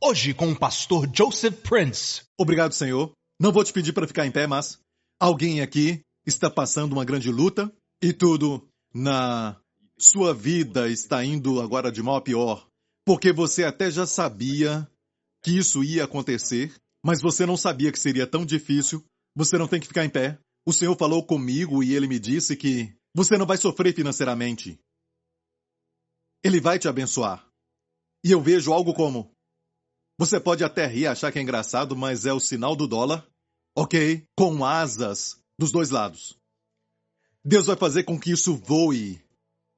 Hoje com o pastor Joseph Prince. Obrigado, Senhor. Não vou te pedir para ficar em pé, mas alguém aqui está passando uma grande luta e tudo na sua vida está indo agora de mal a pior, porque você até já sabia que isso ia acontecer, mas você não sabia que seria tão difícil. Você não tem que ficar em pé. O Senhor falou comigo e Ele me disse que você não vai sofrer financeiramente. Ele vai te abençoar. E eu vejo algo como... Você pode até rir, achar que é engraçado, mas é o sinal do dólar, ok? Com asas dos dois lados. Deus vai fazer com que isso voe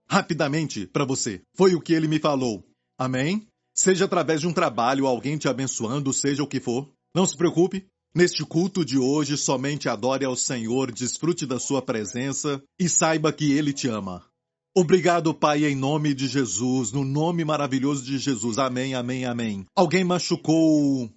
rapidamente para você. Foi o que Ele me falou. Amém? Seja através de um trabalho, alguém te abençoando, seja o que for. Não se preocupe. Neste culto de hoje, somente adore ao Senhor, desfrute da sua presença e saiba que Ele te ama. Obrigado, Pai, em nome de Jesus, no nome maravilhoso de Jesus. Amém, amém, amém. Alguém machucou o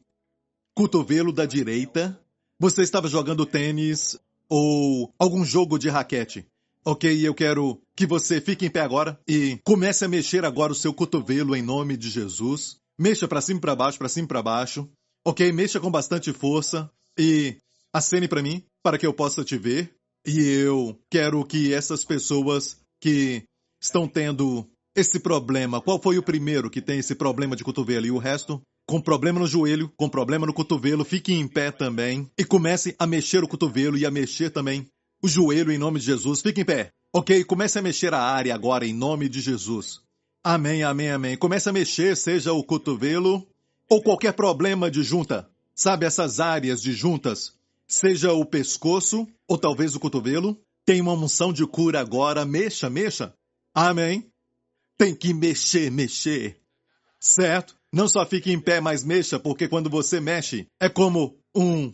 cotovelo da direita? Você estava jogando tênis ou algum jogo de raquete? Ok, eu quero que você fique em pé agora e comece a mexer agora o seu cotovelo em nome de Jesus. Mexa para cima e para baixo, para cima e para baixo. Ok, mexa com bastante força e acene para mim, para que eu possa te ver. E eu quero que essas pessoas que estão tendo esse problema, qual foi o primeiro que tem esse problema de cotovelo e o resto? Com problema no joelho, com problema no cotovelo, fique em pé também e comece a mexer o cotovelo e a mexer também o joelho em nome de Jesus. Fique em pé. Ok, comece a mexer a área agora em nome de Jesus. Amém, amém, amém. Comece a mexer, seja o cotovelo ou qualquer problema de junta. Sabe, essas áreas de juntas, seja o pescoço ou talvez o cotovelo. Tem uma unção de cura agora. Mexa, mexa. Amém. Tem que mexer, mexer. Certo? Não só fique em pé, mas mexa, porque quando você mexe, é como um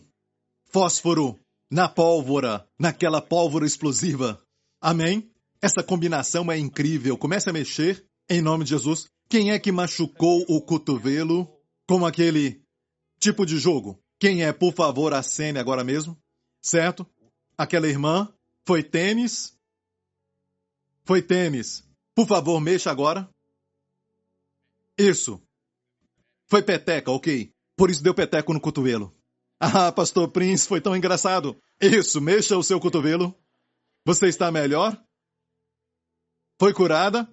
fósforo na pólvora, naquela pólvora explosiva. Amém? Essa combinação é incrível. Comece a mexer em nome de Jesus. Quem é que machucou o cotovelo com aquele tipo de jogo? Quem é, por favor, acene agora mesmo. Certo? Aquela irmã. Foi tênis? Foi tênis. Por favor, mexa agora. Isso. Foi peteca, ok. Por isso deu peteco no cotovelo. Ah, pastor Prince, foi tão engraçado. Isso, mexa o seu cotovelo. Você está melhor? Foi curada?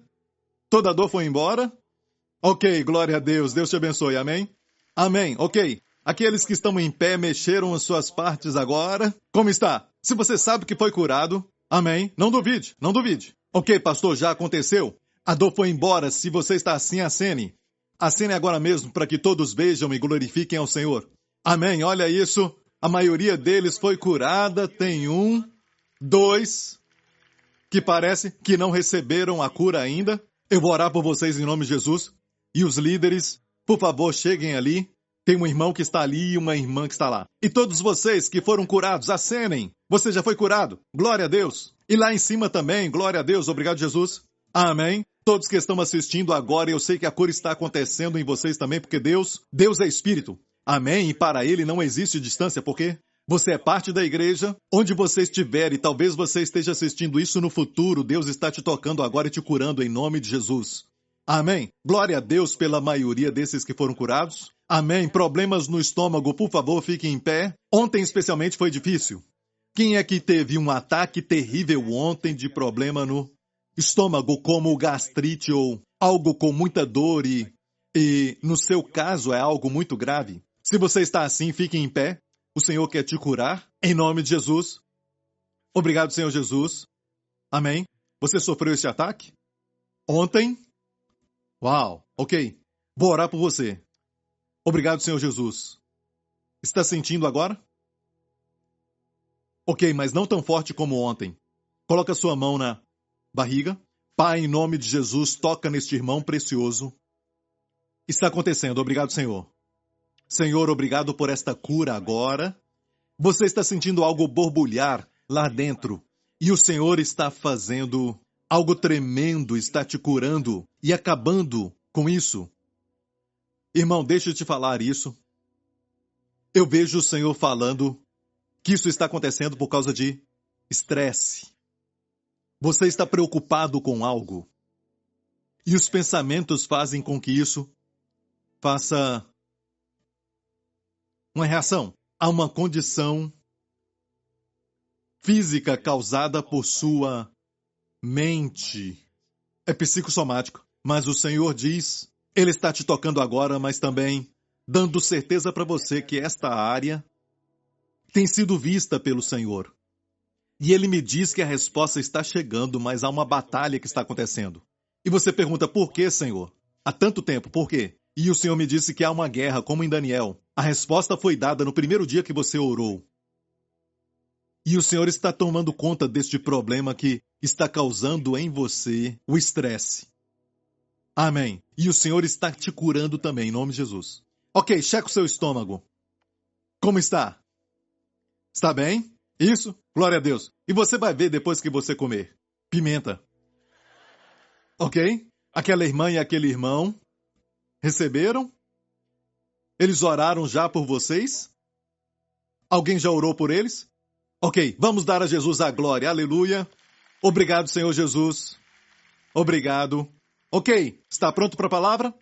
Toda a dor foi embora? Ok, glória a Deus. Deus te abençoe, amém? Amém, ok. Aqueles que estão em pé mexeram as suas partes agora. Como está? Se você sabe que foi curado, amém? Não duvide, não duvide. Ok, pastor, já aconteceu? A dor foi embora. Se você está assim, acene. Acene agora mesmo para que todos vejam e glorifiquem ao Senhor. Amém, olha isso. A maioria deles foi curada. Tem 1, 2, que parece que não receberam a cura ainda. Eu vou orar por vocês em nome de Jesus. E os líderes, por favor, cheguem ali. Tem um irmão que está ali e uma irmã que está lá. E todos vocês que foram curados, acenem. Você já foi curado. Glória a Deus. E lá em cima também, glória a Deus. Obrigado, Jesus. Amém. Todos que estão assistindo agora, eu sei que a cura está acontecendo em vocês também, porque Deus é Espírito. Amém. E para Ele não existe distância, porque você é parte da igreja. Onde você estiver, e talvez você esteja assistindo isso no futuro, Deus está te tocando agora e te curando em nome de Jesus. Amém. Glória a Deus pela maioria desses que foram curados. Amém. Problemas no estômago, por favor, fiquem em pé. Ontem especialmente foi difícil. Quem é que teve um ataque terrível ontem de problema no estômago, como gastrite ou algo com muita dor e no seu caso é algo muito grave? Se você está assim, fique em pé. O Senhor quer te curar, em nome de Jesus. Obrigado, Senhor Jesus. Amém. Você sofreu esse ataque? Ontem? Uau, ok. Vou orar por você. Obrigado, Senhor Jesus. Está sentindo agora? Ok, mas não tão forte como ontem. Coloca sua mão na barriga. Pai, em nome de Jesus, toca neste irmão precioso. Está acontecendo. Obrigado, Senhor. Senhor, obrigado por esta cura agora. Você está sentindo algo borbulhar lá dentro. E o Senhor está fazendo algo tremendo, está te curando e acabando com isso. Irmão, deixa eu te falar isso. Eu vejo o Senhor falando que isso está acontecendo por causa de estresse. Você está preocupado com algo. E os pensamentos fazem com que isso faça uma reação a uma condição física causada por sua mente. É psicossomático. Mas o Senhor diz, Ele está te tocando agora, mas também dando certeza para você que esta área tem sido vista pelo Senhor. E Ele me diz que a resposta está chegando, mas há uma batalha que está acontecendo. E você pergunta, por que, Senhor? Há tanto tempo, por quê? E o Senhor me disse que há uma guerra, como em Daniel. A resposta foi dada no primeiro dia que você orou. E o Senhor está tomando conta deste problema que está causando em você o estresse. Amém. E o Senhor está te curando também, em nome de Jesus. Ok, checa o seu estômago. Como está? Está bem? Isso? Glória a Deus. E você vai ver depois que você comer. Pimenta. Ok? Aquela irmã e aquele irmão receberam? Eles oraram já por vocês? Alguém já orou por eles? Ok, vamos dar a Jesus a glória. Aleluia. Obrigado, Senhor Jesus. Obrigado. Ok, está pronto para a palavra?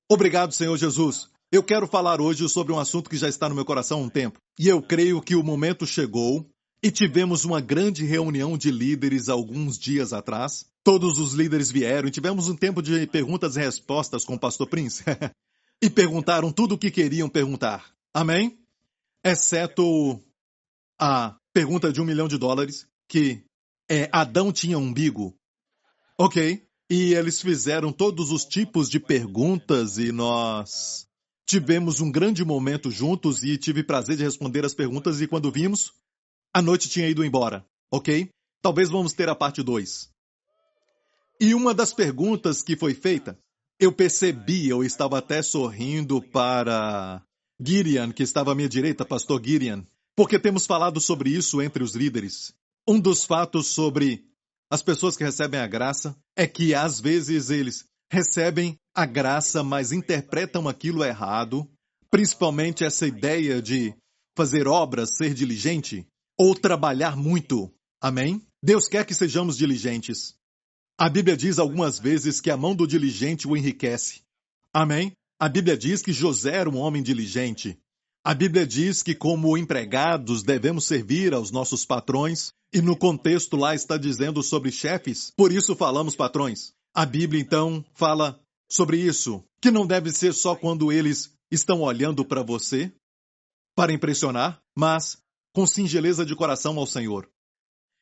Obrigado, Senhor Jesus. Eu quero falar hoje sobre um assunto que já está no meu coração há um tempo. E eu creio que o momento chegou e tivemos uma grande reunião de líderes alguns dias atrás. Todos os líderes vieram e tivemos um tempo de perguntas e respostas com o pastor Prince. E perguntaram tudo o que queriam perguntar. Amém? Exceto a pergunta de $1 milhão, que Adão tinha umbigo. Ok. E eles fizeram todos os tipos de perguntas e nós tivemos um grande momento juntos e tive prazer de responder as perguntas e quando vimos, a noite tinha ido embora. Ok? Talvez vamos ter a parte 2. E uma das perguntas que foi feita, eu percebi, eu estava até sorrindo para Gideon, que estava à minha direita, pastor Gideon, porque temos falado sobre isso entre os líderes. Um dos fatos sobre as pessoas que recebem a graça é que às vezes eles recebem a graça, mas interpretam aquilo errado, principalmente essa ideia de fazer obras, ser diligente, ou trabalhar muito. Amém? Deus quer que sejamos diligentes. A Bíblia diz algumas vezes que a mão do diligente o enriquece. Amém? A Bíblia diz que José era um homem diligente. A Bíblia diz que, como empregados, devemos servir aos nossos patrões. E no contexto lá está dizendo sobre chefes, por isso falamos patrões. A Bíblia, então, fala sobre isso, que não deve ser só quando eles estão olhando para você, para impressionar, mas com singeleza de coração ao Senhor.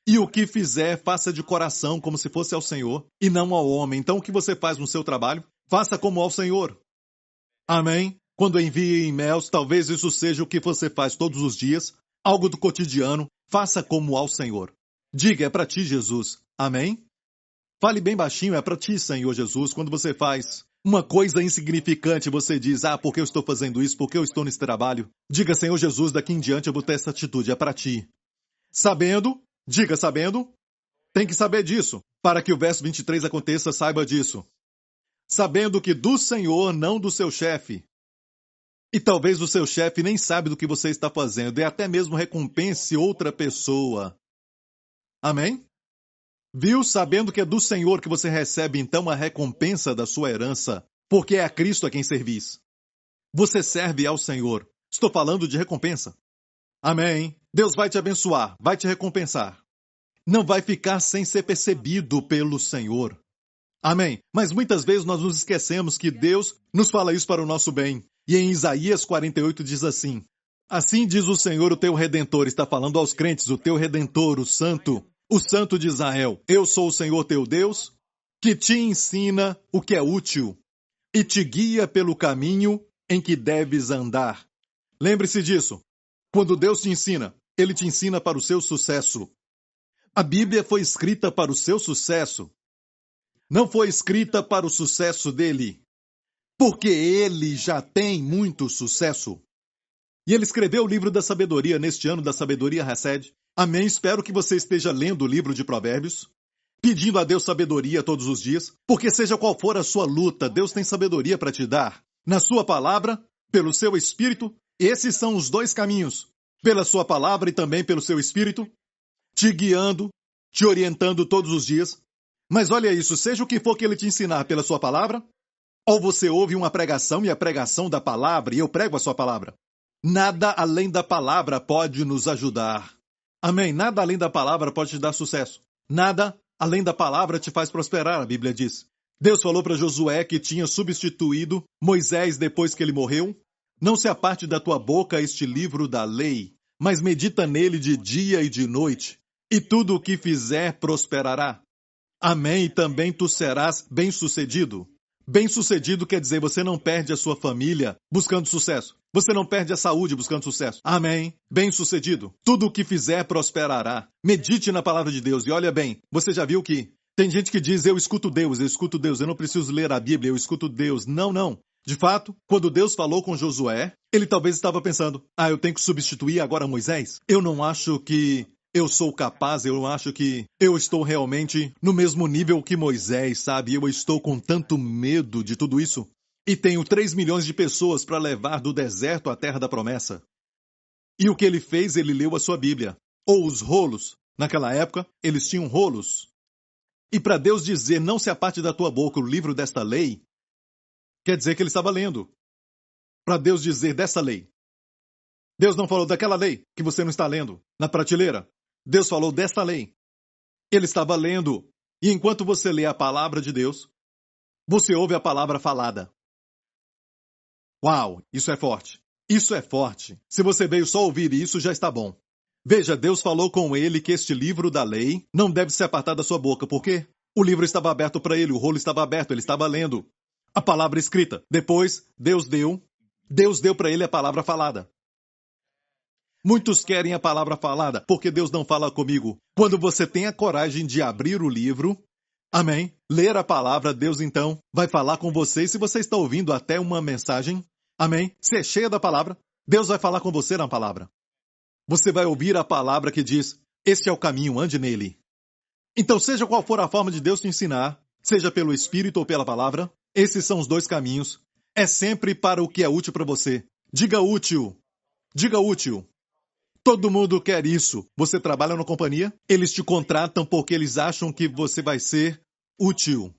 E o que fizer, faça de coração, como se fosse ao Senhor, e não ao homem. Então, o que você faz no seu trabalho, faça como ao Senhor. Amém? Quando envia e-mails, talvez isso seja o que você faz todos os dias, algo do cotidiano, faça como ao Senhor. Diga, é para ti, Jesus. Amém? Fale bem baixinho, é para ti, Senhor Jesus. Quando você faz uma coisa insignificante, você diz, por que eu estou fazendo isso? Por que eu estou nesse trabalho? Diga, Senhor Jesus, daqui em diante eu vou ter essa atitude, é para ti. Sabendo, diga sabendo, tem que saber disso. Para que o verso 23 aconteça, saiba disso. Sabendo que do Senhor, não do seu chefe. E talvez o seu chefe nem sabe do que você está fazendo, e até mesmo recompense outra pessoa. Amém? Viu? Sabendo que é do Senhor que você recebe então a recompensa da sua herança, porque é a Cristo a quem servis. Você serve ao Senhor. Estou falando de recompensa. Amém? Deus vai te abençoar, vai te recompensar. Não vai ficar sem ser percebido pelo Senhor. Amém? Mas muitas vezes nós nos esquecemos que Deus nos fala isso para o nosso bem. E em Isaías 48 diz assim, assim diz o Senhor, o teu Redentor, está falando aos crentes, o teu Redentor, o Santo de Israel. Eu sou o Senhor teu Deus, que te ensina o que é útil e te guia pelo caminho em que deves andar. Lembre-se disso. Quando Deus te ensina, Ele te ensina para o seu sucesso. A Bíblia foi escrita para o seu sucesso. Não foi escrita para o sucesso dele, porque ele já tem muito sucesso. E ele escreveu o livro da sabedoria neste ano da sabedoria Hesed. Amém. Espero que você esteja lendo o livro de Provérbios, pedindo a Deus sabedoria todos os dias, porque seja qual for a sua luta, Deus tem sabedoria para te dar. Na sua palavra, pelo seu espírito, esses são os dois caminhos. Pela sua palavra e também pelo seu espírito, te guiando, te orientando todos os dias. Mas olha isso, seja o que for que ele te ensinar pela sua palavra, ou você ouve uma pregação e a pregação da palavra, e eu prego a sua palavra. Nada além da palavra pode nos ajudar. Amém. Nada além da palavra pode te dar sucesso. Nada além da palavra te faz prosperar, a Bíblia diz. Deus falou para Josué que tinha substituído Moisés depois que ele morreu. Não se aparte da tua boca este livro da lei, mas medita nele de dia e de noite, e tudo o que fizer prosperará. Amém. E também tu serás bem-sucedido. Bem-sucedido quer dizer você não perde a sua família buscando sucesso. Você não perde a saúde buscando sucesso. Amém. Bem-sucedido. Tudo o que fizer prosperará. Medite na palavra de Deus. E olha bem, você já viu que tem gente que diz, eu escuto Deus, eu não preciso ler a Bíblia, eu escuto Deus. Não, não. De fato, quando Deus falou com Josué, ele talvez estava pensando, eu tenho que substituir agora Moisés? Eu não acho que eu sou capaz, eu acho que eu estou realmente no mesmo nível que Moisés, sabe? Eu estou com tanto medo de tudo isso. E tenho 3 milhões de pessoas para levar do deserto à terra da promessa. E o que ele fez? Ele leu a sua Bíblia. Ou os rolos. Naquela época, eles tinham rolos. E para Deus dizer, não se aparte da tua boca o livro desta lei, quer dizer que ele estava lendo. Para Deus dizer dessa lei. Deus não falou daquela lei que você não está lendo na prateleira. Deus falou desta lei. Ele estava lendo. E enquanto você lê a palavra de Deus, você ouve a palavra falada. Uau, isso é forte. Isso é forte. Se você veio só ouvir isso, já está bom. Veja, Deus falou com ele que este livro da lei não deve se apartar da sua boca. Por quê? O livro estava aberto para ele, o rolo estava aberto, ele estava lendo a palavra escrita. Depois, Deus deu para ele a palavra falada. Muitos querem a palavra falada, porque Deus não fala comigo. Quando você tem a coragem de abrir o livro, amém, ler a palavra, Deus então vai falar com você. E se você está ouvindo até uma mensagem, amém, se é cheia da palavra, Deus vai falar com você na palavra. Você vai ouvir a palavra que diz, este é o caminho, ande nele. Então, seja qual for a forma de Deus te ensinar, seja pelo Espírito ou pela palavra, esses são os dois caminhos. É sempre para o que é útil para você. Diga útil. Diga útil. Todo mundo quer isso. Você trabalha na companhia, eles te contratam porque eles acham que você vai ser útil.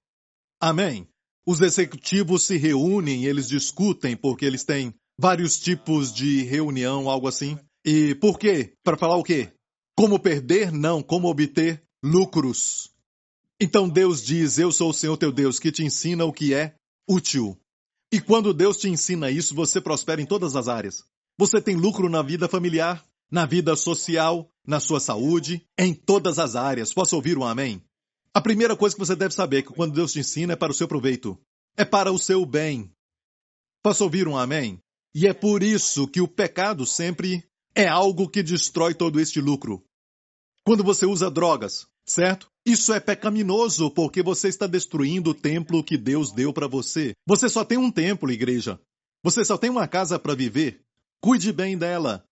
Amém. Os executivos se reúnem, eles discutem porque eles têm vários tipos de reunião, algo assim. E por quê? Para falar o quê? Como perder? Não. Como obter lucros. Então Deus diz, eu sou o Senhor teu Deus, que te ensina o que é útil. E quando Deus te ensina isso, você prospera em todas as áreas. Você tem lucro na vida familiar, na vida social, na sua saúde, em todas as áreas. Posso ouvir um amém? A primeira coisa que você deve saber é que quando Deus te ensina é para o seu proveito. É para o seu bem. Posso ouvir um amém? E é por isso que o pecado sempre é algo que destrói todo este lucro. Quando você usa drogas, certo? Isso é pecaminoso porque você está destruindo o templo que Deus deu para você. Você só tem um templo, igreja. Você só tem uma casa para viver. Cuide bem dela.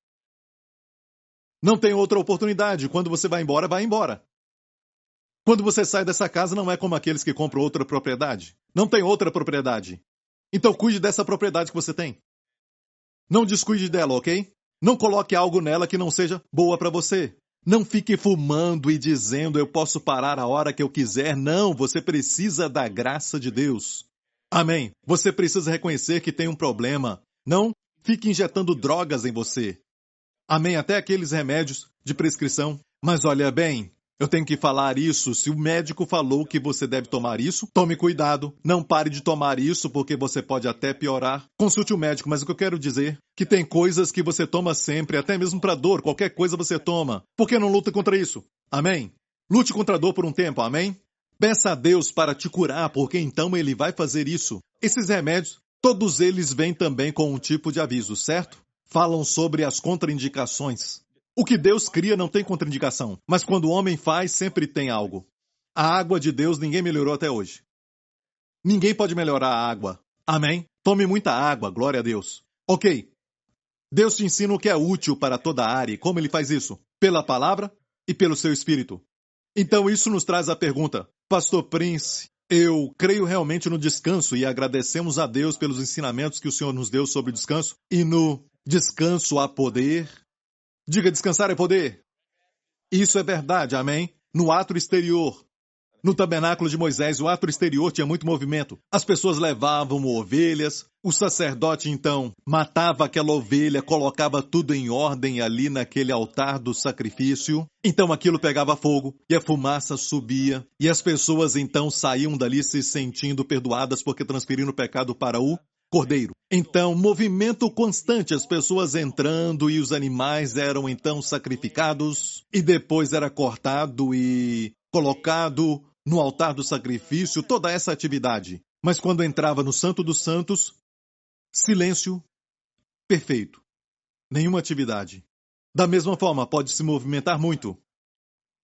Não tem outra oportunidade. Quando você vai embora, vai embora. Quando você sai dessa casa, não é como aqueles que compram outra propriedade. Não tem outra propriedade. Então cuide dessa propriedade que você tem. Não descuide dela, ok? Não coloque algo nela que não seja boa para você. Não fique fumando e dizendo, eu posso parar a hora que eu quiser. Não, você precisa da graça de Deus. Amém. Você precisa reconhecer que tem um problema. Não fique injetando drogas em você. Amém. Até aqueles remédios de prescrição. Mas olha bem, eu tenho que falar isso. Se o médico falou que você deve tomar isso, tome cuidado. Não pare de tomar isso, porque você pode até piorar. Consulte o médico, mas o que eu quero dizer é que tem coisas que você toma sempre, até mesmo para dor. Qualquer coisa você toma. Por que não luta contra isso? Amém? Lute contra a dor por um tempo, amém? Peça a Deus para te curar, porque então Ele vai fazer isso. Esses remédios, todos eles vêm também com um tipo de aviso, certo? Falam sobre as contraindicações. O que Deus cria não tem contraindicação, mas quando o homem faz, sempre tem algo. A água de Deus ninguém melhorou até hoje. Ninguém pode melhorar a água. Amém? Tome muita água, glória a Deus. Ok. Deus te ensina o que é útil para toda a área. E como Ele faz isso? Pela palavra e pelo seu espírito. Então isso nos traz a pergunta, Pastor Prince, eu creio realmente no descanso e agradecemos a Deus pelos ensinamentos que o Senhor nos deu sobre o descanso. E no descanso há poder. Diga, descansar é poder. Isso é verdade, amém? No ato exterior. No tabernáculo de Moisés, o ato exterior tinha muito movimento. As pessoas levavam ovelhas, o sacerdote então matava aquela ovelha, colocava tudo em ordem ali naquele altar do sacrifício. Então aquilo pegava fogo e a fumaça subia. E as pessoas então saíam dali se sentindo perdoadas porque transferiram o pecado para o Cordeiro. Então, movimento constante, as pessoas entrando e os animais eram então sacrificados e depois era cortado e colocado no altar do sacrifício, toda essa atividade. Mas quando entrava no Santo dos Santos, silêncio perfeito. Nenhuma atividade. Da mesma forma, pode se movimentar muito,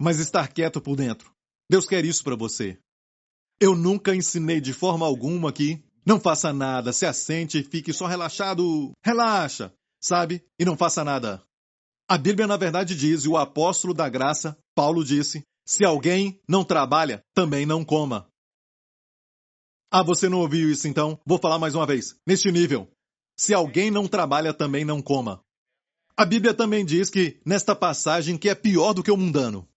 mas estar quieto por dentro. Deus quer isso para você. Eu nunca ensinei de forma alguma que não faça nada, se assente e fique só relaxado. Relaxa, sabe? E não faça nada. A Bíblia, na verdade, diz, e o apóstolo da graça, Paulo, disse, se alguém não trabalha, também não coma. Ah, você não ouviu isso então? Vou falar mais uma vez. Neste nível, se alguém não trabalha, também não coma. A Bíblia também diz que, nesta passagem, que é pior do que o mundano,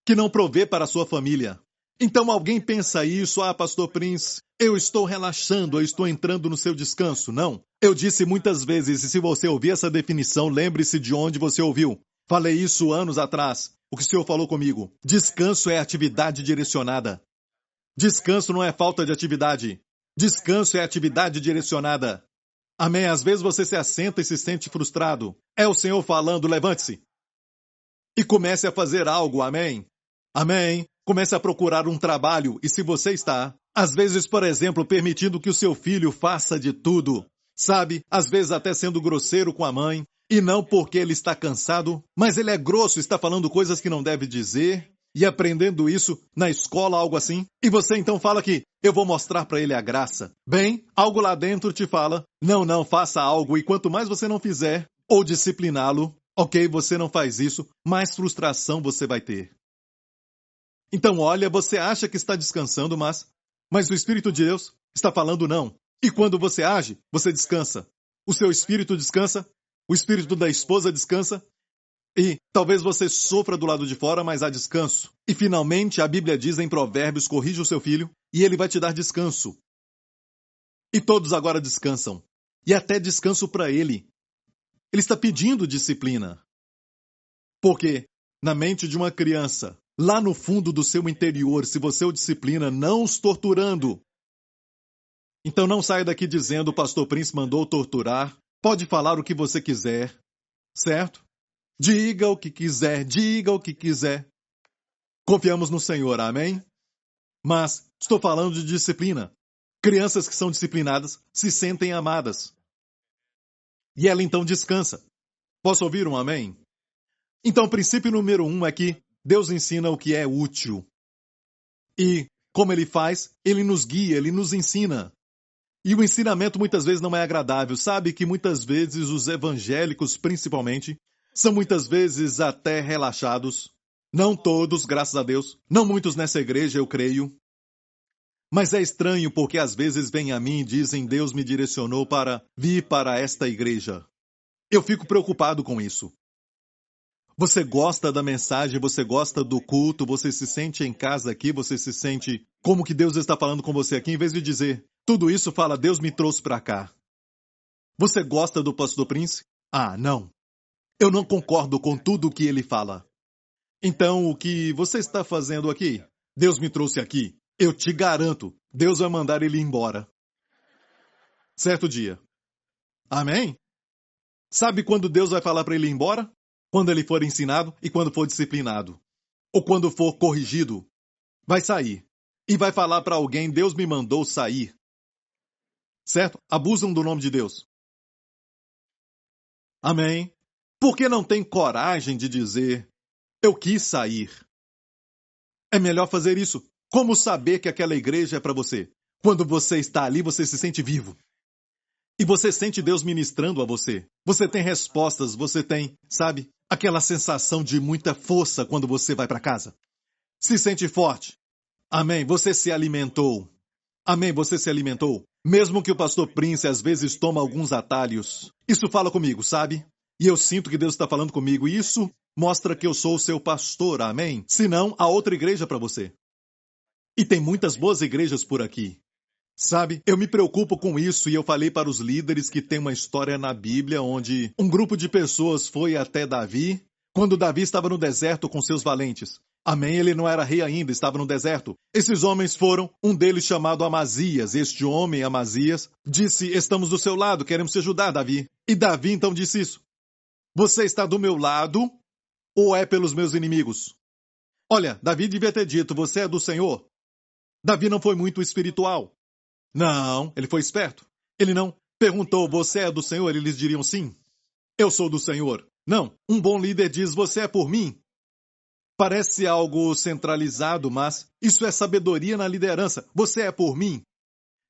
que não provê para a sua família. Então alguém pensa isso, pastor Prince, eu estou relaxando, eu estou entrando no seu descanso. Não. Eu disse muitas vezes, e se você ouvir essa definição, lembre-se de onde você ouviu. Falei isso anos atrás. O que o Senhor falou comigo? Descanso é atividade direcionada. Descanso não é falta de atividade. Descanso é atividade direcionada. Amém? Às vezes você se assenta e se sente frustrado. É o Senhor falando, levante-se. E comece a fazer algo, amém? Amém? Comece a procurar um trabalho, e se você está, às vezes, por exemplo, permitindo que o seu filho faça de tudo, sabe? Às vezes até sendo grosseiro com a mãe, e não porque ele está cansado, mas ele é grosso, está falando coisas que não deve dizer, e aprendendo isso na escola, algo assim, e você então fala que eu vou mostrar para ele a graça. Bem, algo lá dentro te fala, não, faça algo, e quanto mais você não fizer, ou discipliná-lo, ok, você não faz isso, mais frustração você vai ter. Então, olha, você acha que está descansando, mas o Espírito de Deus está falando não. E quando você age, você descansa. O seu espírito descansa, o espírito da esposa descansa, e talvez você sofra do lado de fora, mas há descanso. E finalmente, a Bíblia diz em Provérbios, corrija o seu filho, e ele vai te dar descanso. E todos agora descansam. E até descanso para ele. Ele está pedindo disciplina. Porque, na mente de uma criança, lá no fundo do seu interior, se você o disciplina, não os torturando. Então não saia daqui dizendo o pastor Prince mandou torturar. Pode falar o que você quiser, certo? Diga o que quiser, diga o que quiser. Confiamos no Senhor, amém? Mas estou falando de disciplina. Crianças que são disciplinadas se sentem amadas. E ela então descansa. Posso ouvir um amém? Então o princípio número 1 é que Deus ensina o que é útil. E, como Ele faz, Ele nos guia, Ele nos ensina. E o ensinamento muitas vezes não é agradável. Sabe que muitas vezes os evangélicos, principalmente, são muitas vezes até relaxados. Não todos, graças a Deus. Não muitos nessa igreja, eu creio. Mas é estranho porque às vezes vêm a mim e dizem, Deus me direcionou para vir para esta igreja. Eu fico preocupado com isso. Você gosta da mensagem, você gosta do culto, você se sente em casa aqui, você se sente como que Deus está falando com você aqui, em vez de dizer, tudo isso fala, Deus me trouxe para cá. Você gosta do pastor Prince? Ah, não. Eu não concordo com tudo o que ele fala. Então, o que você está fazendo aqui? Deus me trouxe aqui. Eu te garanto, Deus vai mandar ele embora. Certo dia. Amém? Sabe quando Deus vai falar para ele ir embora? Quando ele for ensinado e quando for disciplinado. Ou quando for corrigido. Vai sair. E vai falar para alguém, Deus me mandou sair. Certo? Abusam do nome de Deus. Amém? Por que não tem coragem de dizer, eu quis sair? É melhor fazer isso. Como saber que aquela igreja é para você? Quando você está ali, você se sente vivo. E você sente Deus ministrando a você. Você tem respostas, você tem, sabe, aquela sensação de muita força quando você vai para casa. Se sente forte. Amém, você se alimentou. Amém, você se alimentou. Mesmo que o pastor Prince às vezes toma alguns atalhos. Isso fala comigo, sabe? E eu sinto que Deus está falando comigo. E isso mostra que eu sou o seu pastor, amém? Se não, há outra igreja para você. E tem muitas boas igrejas por aqui. Sabe, eu me preocupo com isso e eu falei para os líderes que tem uma história na Bíblia onde um grupo de pessoas foi até Davi, quando Davi estava no deserto com seus valentes. Amém, ele não era rei ainda, estava no deserto. Esses homens foram, um deles chamado Amazias. Este homem, Amazias, disse, estamos do seu lado, queremos te ajudar, Davi. E Davi então disse isso. Você está do meu lado ou é pelos meus inimigos? Olha, Davi devia ter dito, você é do Senhor. Davi não foi muito espiritual. Não, ele foi esperto. Ele não perguntou, você é do Senhor? Eles diriam sim. Eu sou do Senhor. Não, um bom líder diz, você é por mim. Parece algo centralizado, mas isso é sabedoria na liderança. Você é por mim.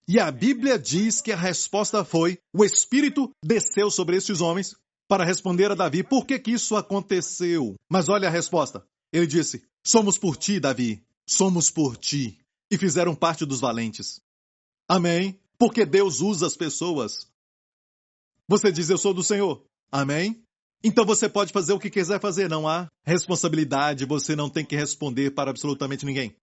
E a Bíblia diz que a resposta foi, o Espírito desceu sobre estes homens para responder a Davi, por que isso aconteceu? Mas olha a resposta. Ele disse, somos por ti, Davi, somos por ti. E fizeram parte dos valentes. Amém? Porque Deus usa as pessoas. Você diz, eu sou do Senhor. Amém? Então você pode fazer o que quiser fazer, não há responsabilidade, você não tem que responder para absolutamente ninguém.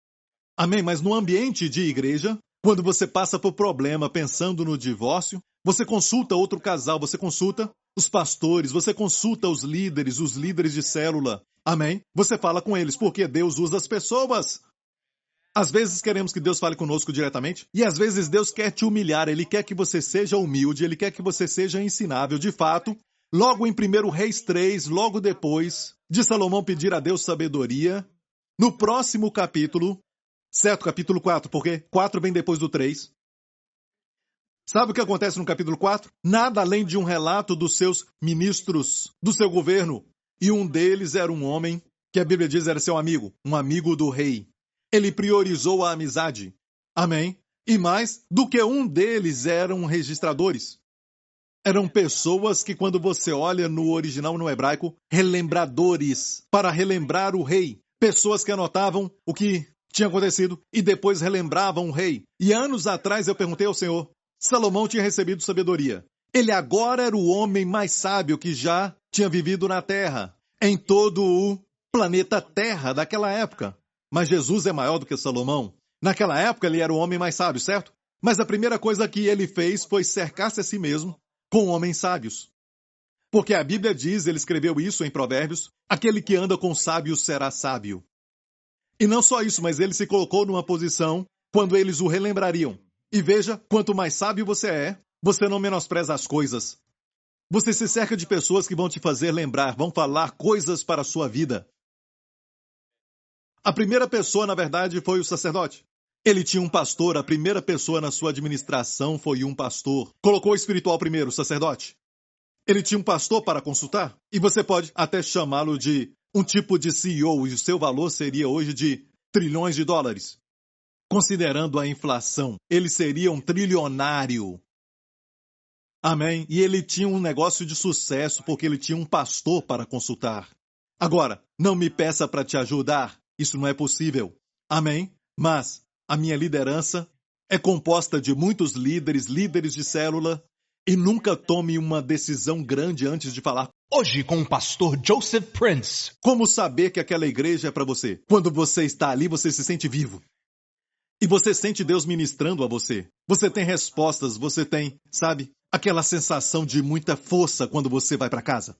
Amém? Mas no ambiente de igreja, quando você passa por problema pensando no divórcio, você consulta outro casal, você consulta os pastores, você consulta os líderes de célula. Amém? Você fala com eles, porque Deus usa as pessoas. Às vezes queremos que Deus fale conosco diretamente, e às vezes Deus quer te humilhar, Ele quer que você seja humilde, Ele quer que você seja ensinável. De fato, logo em 1 Reis 3, logo depois de Salomão pedir a Deus sabedoria, no próximo capítulo, certo? Capítulo 4, porque 4 vem depois do 3. Sabe o que acontece no capítulo 4? Nada além de um relato dos seus ministros, do seu governo, e um deles era um homem que a Bíblia diz era seu amigo, um amigo do rei. Ele priorizou a amizade. Amém? E mais do que um deles eram registradores. Eram pessoas que, quando você olha no original, no hebraico, relembradores, para relembrar o rei. Pessoas que anotavam o que tinha acontecido e depois relembravam o rei. E anos atrás eu perguntei ao Senhor, Salomão tinha recebido sabedoria. Ele agora era o homem mais sábio que já tinha vivido na Terra, em todo o planeta Terra daquela época. Mas Jesus é maior do que Salomão. Naquela época ele era o homem mais sábio, certo? Mas a primeira coisa que ele fez foi cercar-se a si mesmo com homens sábios. Porque a Bíblia diz, ele escreveu isso em Provérbios, aquele que anda com sábios será sábio. E não só isso, mas ele se colocou numa posição quando eles o relembrariam. E veja, quanto mais sábio você é, você não menospreza as coisas. Você se cerca de pessoas que vão te fazer lembrar, vão falar coisas para a sua vida. A primeira pessoa, na verdade, foi o sacerdote. Ele tinha um pastor, a primeira pessoa na sua administração foi um pastor. Colocou o espiritual primeiro, o sacerdote. Ele tinha um pastor para consultar, e você pode até chamá-lo de um tipo de CEO, e o seu valor seria hoje de trilhões de dólares. Considerando a inflação, ele seria um trilionário. Amém? E ele tinha um negócio de sucesso, porque ele tinha um pastor para consultar. Agora, não me peça para te ajudar. Isso não é possível. Amém? Mas a minha liderança é composta de muitos líderes de célula, e nunca tome uma decisão grande antes de falar. Hoje com o pastor Joseph Prince. Como saber que aquela igreja é para você? Quando você está ali, você se sente vivo. E você sente Deus ministrando a você. Você tem respostas, você tem, sabe, aquela sensação de muita força quando você vai para casa.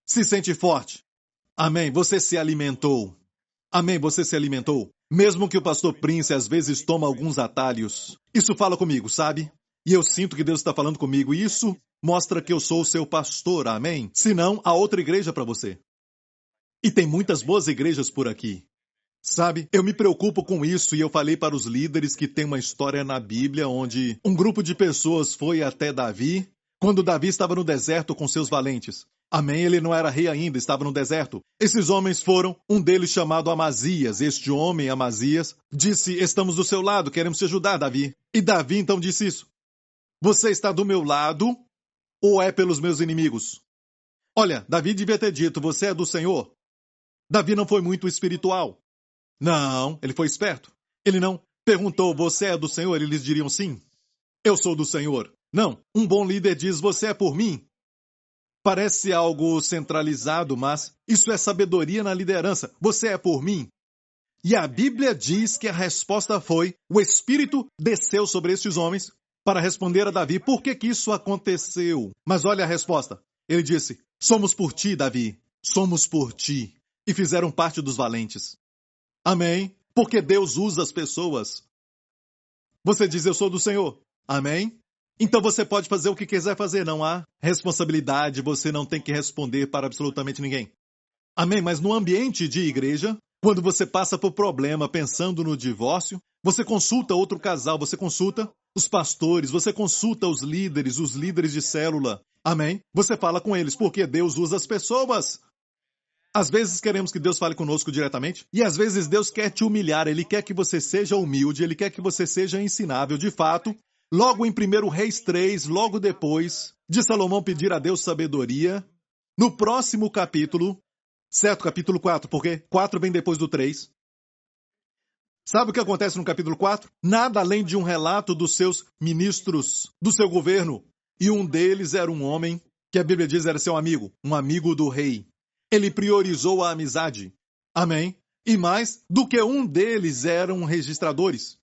Se sente forte. Amém? Você se alimentou. Amém, você se alimentou? Mesmo que o pastor Prince às vezes toma alguns atalhos. Isso fala comigo, sabe? E eu sinto que Deus está falando comigo. E isso mostra que eu sou o seu pastor, amém? Se não, há outra igreja para você. E tem muitas boas igrejas por aqui. Sabe, eu me preocupo com isso e eu falei para os líderes que tem uma história na Bíblia onde um grupo de pessoas foi até Davi, quando Davi estava no deserto com seus valentes. Amém, ele não era rei ainda, estava no deserto. Esses homens foram, um deles chamado Amazias. Este homem, Amazias, disse, estamos do seu lado, queremos te ajudar, Davi. E Davi então disse isso. Você está do meu lado ou é pelos meus inimigos? Olha, Davi devia ter dito, você é do Senhor. Davi não foi muito espiritual. Não, ele foi esperto. Ele não perguntou, você é do Senhor? Eles diriam sim. Eu sou do Senhor. Não, um bom líder diz, você é por mim. Parece algo centralizado, mas isso é sabedoria na liderança. Você é por mim. E a Bíblia diz que a resposta foi: o Espírito desceu sobre estes homens para responder a Davi por que isso aconteceu. Mas olha a resposta. Ele disse: somos por ti, Davi, somos por ti. E fizeram parte dos valentes. Amém? Porque Deus usa as pessoas. Você diz: eu sou do Senhor. Amém? Então você pode fazer o que quiser fazer, não há responsabilidade, você não tem que responder para absolutamente ninguém. Amém? Mas no ambiente de igreja, quando você passa por problema pensando no divórcio, você consulta outro casal, você consulta os pastores, você consulta os líderes de célula. Amém? Você fala com eles, porque Deus usa as pessoas. Às vezes queremos que Deus fale conosco diretamente, e às vezes Deus quer te humilhar, Ele quer que você seja humilde, Ele quer que você seja ensinável. De fato, logo em 1 Reis 3, logo depois de Salomão pedir a Deus sabedoria, no próximo capítulo, certo? Capítulo 4, porque 4 vem depois do 3. Sabe o que acontece no capítulo 4? Nada além de um relato dos seus ministros, do seu governo. E um deles era um homem que a Bíblia diz era seu amigo, um amigo do rei. Ele priorizou a amizade. Amém? E mais do que um deles eram registradores.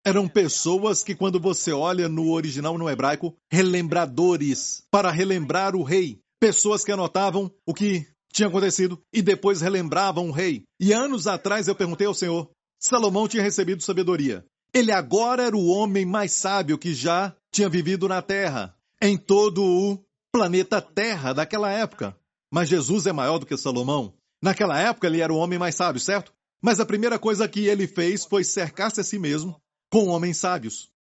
Eram pessoas que, quando você olha no original no hebraico, relembradores, para relembrar o rei. Pessoas que anotavam o que tinha acontecido e depois relembravam o rei. E anos atrás eu perguntei ao Senhor, Salomão tinha recebido sabedoria. Ele agora era o homem mais sábio que já tinha vivido na Terra, em todo o planeta Terra daquela época. Mas Jesus é maior do que Salomão. Naquela época ele era o homem mais sábio, certo? Mas a primeira coisa que ele fez foi cercar-se a si mesmo com homens sábios.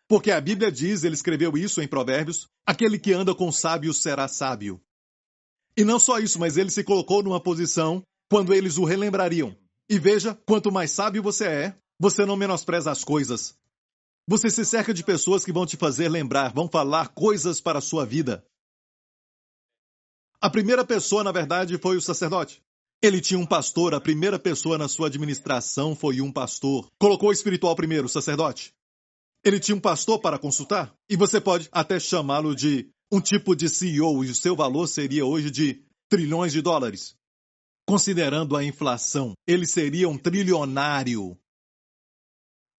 Porque a Bíblia diz, ele escreveu isso em Provérbios, aquele que anda com sábios será sábio. E não só isso, mas ele se colocou numa posição quando eles o relembrariam. E veja, quanto mais sábio você é, você não menospreza as coisas. Você se cerca de pessoas que vão te fazer lembrar, vão falar coisas para a sua vida. A primeira pessoa, na verdade, foi o sacerdote. Ele tinha um pastor, a primeira pessoa na sua administração foi um pastor. Colocou o espiritual primeiro, o sacerdote. Ele tinha um pastor para consultar, e você pode até chamá-lo de um tipo de CEO, e o seu valor seria hoje de trilhões de dólares. Considerando a inflação, ele seria um trilionário.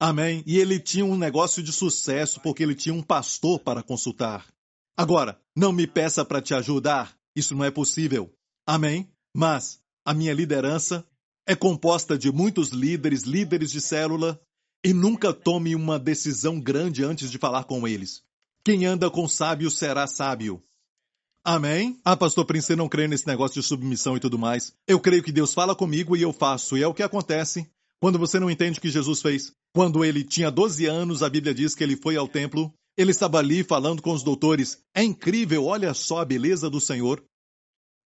Amém? E ele tinha um negócio de sucesso, porque ele tinha um pastor para consultar. Agora, não me peça para te ajudar. Isso não é possível. Amém? Mas a minha liderança é composta de muitos líderes de célula, e nunca tome uma decisão grande antes de falar com eles. Quem anda com sábio será sábio. Amém? Ah, pastor Prince, eu não creio nesse negócio de submissão e tudo mais. Eu creio que Deus fala comigo e eu faço. E é o que acontece quando você não entende o que Jesus fez. Quando ele tinha 12 anos, a Bíblia diz que ele foi ao templo. Ele estava ali falando com os doutores. É incrível, olha só a beleza do Senhor.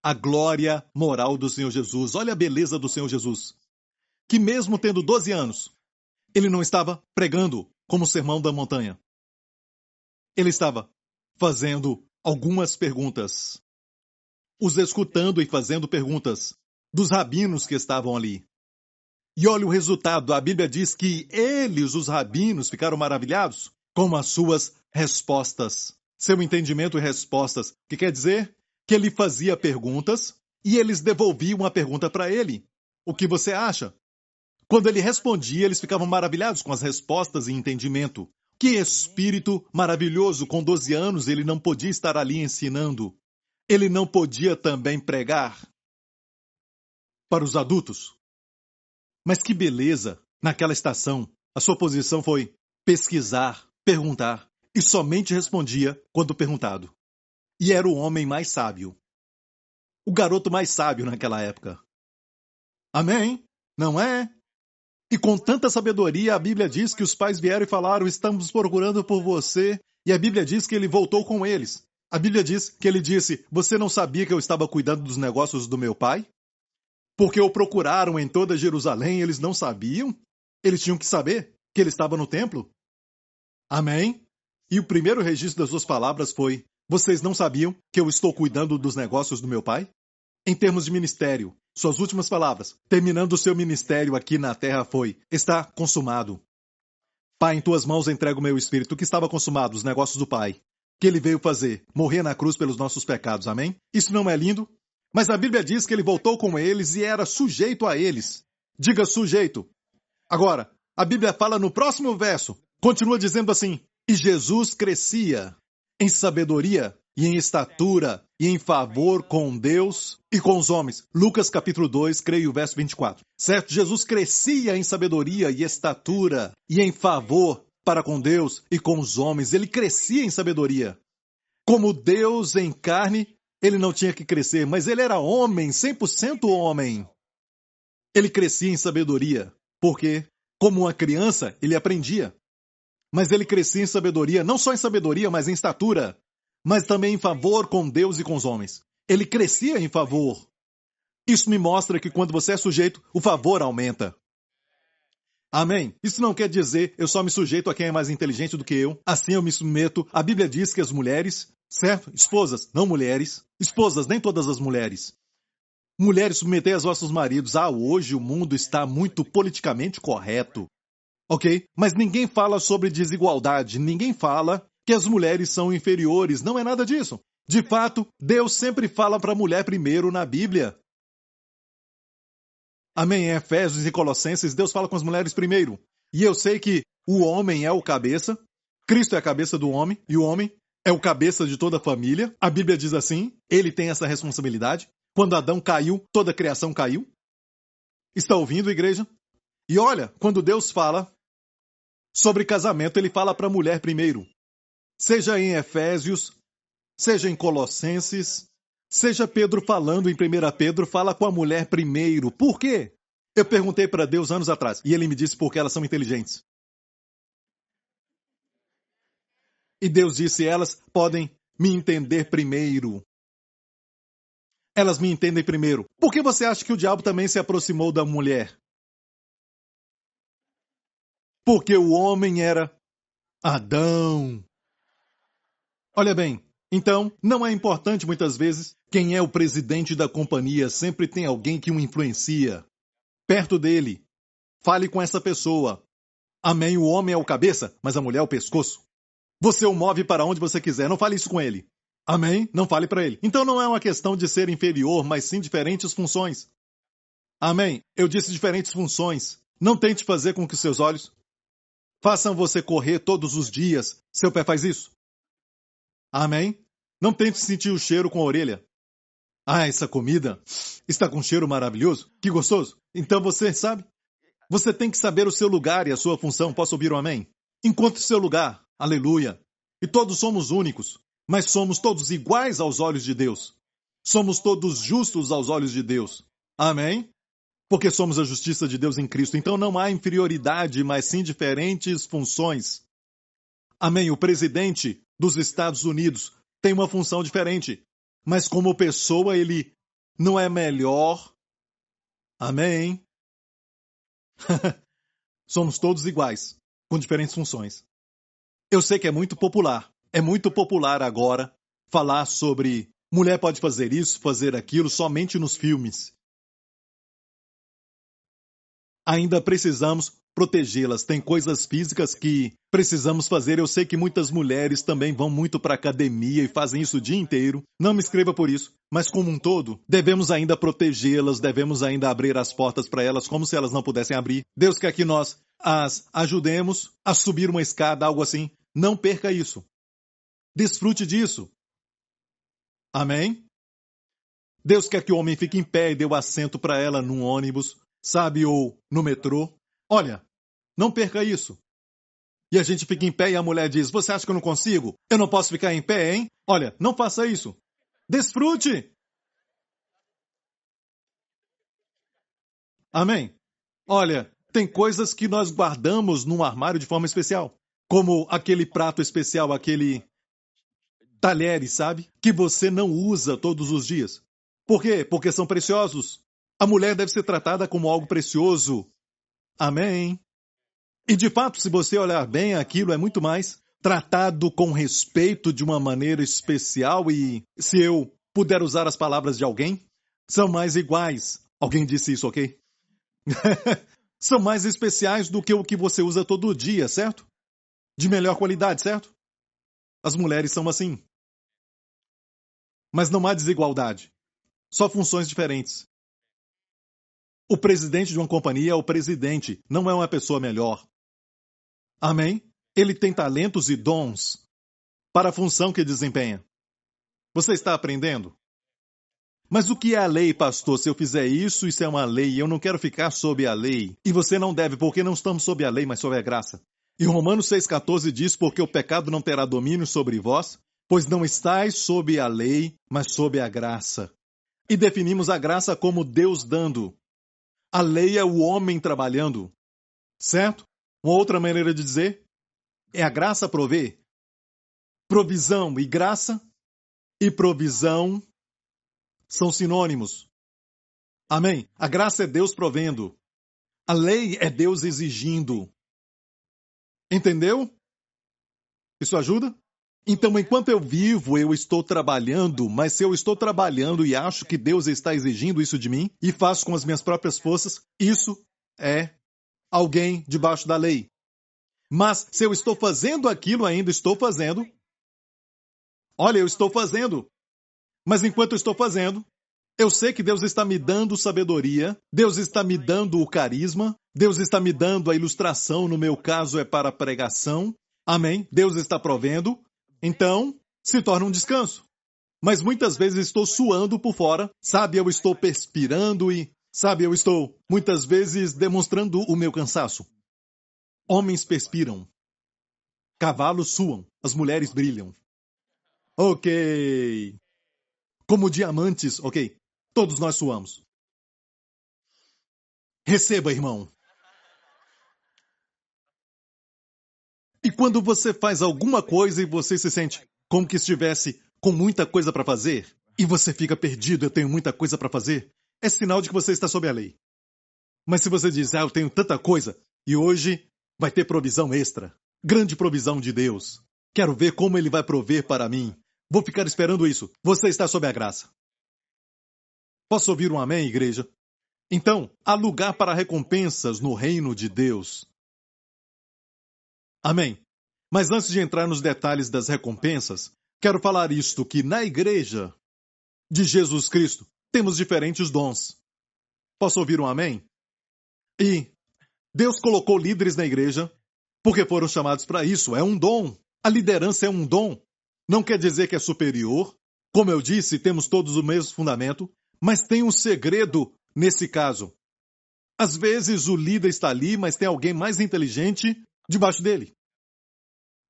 A glória moral do Senhor Jesus. Olha a beleza do Senhor Jesus. Que mesmo tendo 12 anos, ele não estava pregando como o sermão da montanha. Ele estava fazendo algumas perguntas. Os escutando e fazendo perguntas dos rabinos que estavam ali. E olha o resultado. A Bíblia diz que eles, os rabinos, ficaram maravilhados com as suas respostas. Seu entendimento e respostas. O que quer dizer? Que ele fazia perguntas e eles devolviam a pergunta para ele. O que você acha? Quando ele respondia, eles ficavam maravilhados com as respostas e entendimento. Que espírito maravilhoso! Com 12 anos, ele não podia estar ali ensinando. Ele não podia também pregar para os adultos. Mas que beleza! Naquela estação, a sua posição foi pesquisar, perguntar, e somente respondia quando perguntado. E era o homem mais sábio. O garoto mais sábio naquela época. Amém? Não é? E com tanta sabedoria, a Bíblia diz que os pais vieram e falaram, estamos procurando por você. E a Bíblia diz que ele voltou com eles. A Bíblia diz que ele disse, você não sabia que eu estava cuidando dos negócios do meu pai? Porque o procuraram em toda Jerusalém, eles não sabiam? Eles tinham que saber que ele estava no templo? Amém? E o primeiro registro das suas palavras foi, vocês não sabiam que eu estou cuidando dos negócios do meu pai? Em termos de ministério, suas últimas palavras, terminando o seu ministério aqui na terra foi, está consumado. Pai, em tuas mãos entrego o meu espírito, que estava consumado, os negócios do Pai, que ele veio fazer, morrer na cruz pelos nossos pecados, amém? Isso não é lindo? Mas a Bíblia diz que ele voltou com eles e era sujeito a eles. Diga sujeito. Agora, a Bíblia fala no próximo verso, continua dizendo assim: e Jesus crescia em sabedoria e em estatura e em favor com Deus e com os homens. Lucas capítulo 2, creio, verso 24. Certo? Jesus crescia em sabedoria e estatura e em favor para com Deus e com os homens. Ele crescia em sabedoria. Como Deus em carne, ele não tinha que crescer, mas ele era homem, 100% homem. Ele crescia em sabedoria, porque, como uma criança, ele aprendia. Mas ele crescia em sabedoria, não só em sabedoria, mas em estatura, mas também em favor com Deus e com os homens. Ele crescia em favor. Isso me mostra que quando você é sujeito, o favor aumenta. Amém? Isso não quer dizer eu só me sujeito a quem é mais inteligente do que eu, assim eu me submeto. A Bíblia diz que as mulheres, certo? Esposas, não mulheres. Esposas, nem todas as mulheres. Mulheres, submetei aos vossos maridos. Hoje o mundo está muito politicamente correto. Ok? Mas ninguém fala sobre desigualdade. Ninguém fala que as mulheres são inferiores. Não é nada disso. De fato, Deus sempre fala para a mulher primeiro na Bíblia. Amém? Em Efésios e Colossenses, Deus fala com as mulheres primeiro. E eu sei que o homem é o cabeça, Cristo é a cabeça do homem, e o homem é o cabeça de toda a família. A Bíblia diz assim, ele tem essa responsabilidade. Quando Adão caiu, toda a criação caiu. Está ouvindo, igreja? E olha, quando Deus fala sobre casamento, ele fala para a mulher primeiro. Seja em Efésios, seja em Colossenses, seja Pedro falando em 1 Pedro, fala com a mulher primeiro. Por quê? Eu perguntei para Deus anos atrás, e ele me disse porque elas são inteligentes. E Deus disse, elas podem me entender primeiro. Elas me entendem primeiro. Por que você acha que o diabo também se aproximou da mulher? Porque o homem era Adão. Olha bem, então, não é importante muitas vezes quem é o presidente da companhia, sempre tem alguém que o influencia. Perto dele. Fale com essa pessoa. Amém, o homem é o cabeça, mas a mulher é o pescoço. Você o move para onde você quiser, não fale isso com ele. Amém? Não fale para ele. Então não é uma questão de ser inferior, mas sim diferentes funções. Amém? Eu disse diferentes funções. Não tente fazer com que seus olhos façam você correr todos os dias. Seu pé faz isso. Amém? Não tente sentir o cheiro com a orelha. Essa comida está com um cheiro maravilhoso. Que gostoso. Então você sabe? Você tem que saber o seu lugar e a sua função. Posso ouvir um amém? Encontre o seu lugar. Aleluia. E todos somos únicos, mas somos todos iguais aos olhos de Deus. Somos todos justos aos olhos de Deus. Amém? Porque somos a justiça de Deus em Cristo. Então não há inferioridade, mas sim diferentes funções. Amém? O presidente dos Estados Unidos tem uma função diferente, mas como pessoa ele não é melhor. Amém? Somos todos iguais, com diferentes funções. Eu sei que é muito popular agora falar sobre mulher pode fazer isso, fazer aquilo somente nos filmes. Ainda precisamos protegê-las. Tem coisas físicas que precisamos fazer. Eu sei que muitas mulheres também vão muito para a academia e fazem isso o dia inteiro. Não me escreva por isso. Mas como um todo, devemos ainda protegê-las, devemos ainda abrir as portas para elas como se elas não pudessem abrir. Deus quer que nós as ajudemos a subir uma escada, algo assim. Não perca isso. Desfrute disso. Amém? Deus quer que o homem fique em pé e dê o assento para ela num ônibus, sabe, ou no metrô. Olha, não perca isso. E a gente fica em pé e a mulher diz, você acha que eu não consigo? Eu não posso ficar em pé, hein? Olha, não faça isso. Desfrute. Amém? Olha, tem coisas que nós guardamos num armário de forma especial. Como aquele prato especial, aquele talheres, sabe? Que você não usa todos os dias. Por quê? Porque são preciosos. A mulher deve ser tratada como algo precioso. Amém? E de fato, se você olhar bem, aquilo é muito mais tratado com respeito de uma maneira especial e, se eu puder usar as palavras de alguém, são mais iguais. Alguém disse isso, ok? São mais especiais do que o que você usa todo dia, certo? De melhor qualidade, certo? As mulheres são assim. Mas não há desigualdade. Só funções diferentes. O presidente de uma companhia é o presidente, não é uma pessoa melhor. Amém? Ele tem talentos e dons para a função que desempenha. Você está aprendendo? Mas o que é a lei, pastor? Se eu fizer isso, isso é uma lei, e eu não quero ficar sob a lei. E você não deve, porque não estamos sob a lei, mas sob a graça. E Romanos 6,14 diz, porque o pecado não terá domínio sobre vós, pois não estáis sob a lei, mas sob a graça. E definimos a graça como Deus dando. A lei é o homem trabalhando. Certo? Uma outra maneira de dizer é a graça prover. Provisão e graça e provisão são sinônimos. Amém? A graça é Deus provendo. A lei é Deus exigindo. Entendeu? Isso ajuda? Então, enquanto eu vivo, eu estou trabalhando, mas se eu estou trabalhando e acho que Deus está exigindo isso de mim, e faço com as minhas próprias forças, isso é alguém debaixo da lei. Mas se eu estou fazendo aquilo, ainda estou fazendo. Olha, eu estou fazendo. Mas enquanto eu estou fazendo, eu sei que Deus está me dando sabedoria, Deus está me dando o carisma, Deus está me dando a ilustração, no meu caso é para a pregação. Amém? Deus está provendo. Então, se torna um descanso. Mas muitas vezes estou suando por fora, sabe? Eu estou perspirando e, sabe, eu estou muitas vezes demonstrando o meu cansaço. Homens perspiram. Cavalos suam. As mulheres brilham. Ok. Como diamantes, ok. Todos nós suamos. Receba, irmão. E quando você faz alguma coisa e você se sente como que estivesse com muita coisa para fazer, e você fica perdido, eu tenho muita coisa para fazer, é sinal de que você está sob a lei. Mas se você diz, eu tenho tanta coisa, e hoje vai ter provisão extra, grande provisão de Deus, quero ver como Ele vai prover para mim, vou ficar esperando isso, você está sob a graça. Posso ouvir um amém, igreja? Então, há lugar para recompensas no reino de Deus. Amém. Mas antes de entrar nos detalhes das recompensas, quero falar isto, que na igreja de Jesus Cristo temos diferentes dons. Posso ouvir um amém? E Deus colocou líderes na igreja porque foram chamados para isso. É um dom. A liderança é um dom. Não quer dizer que é superior. Como eu disse, temos todos o mesmo fundamento, mas tem um segredo nesse caso. Às vezes o líder está ali, mas tem alguém mais inteligente debaixo dele.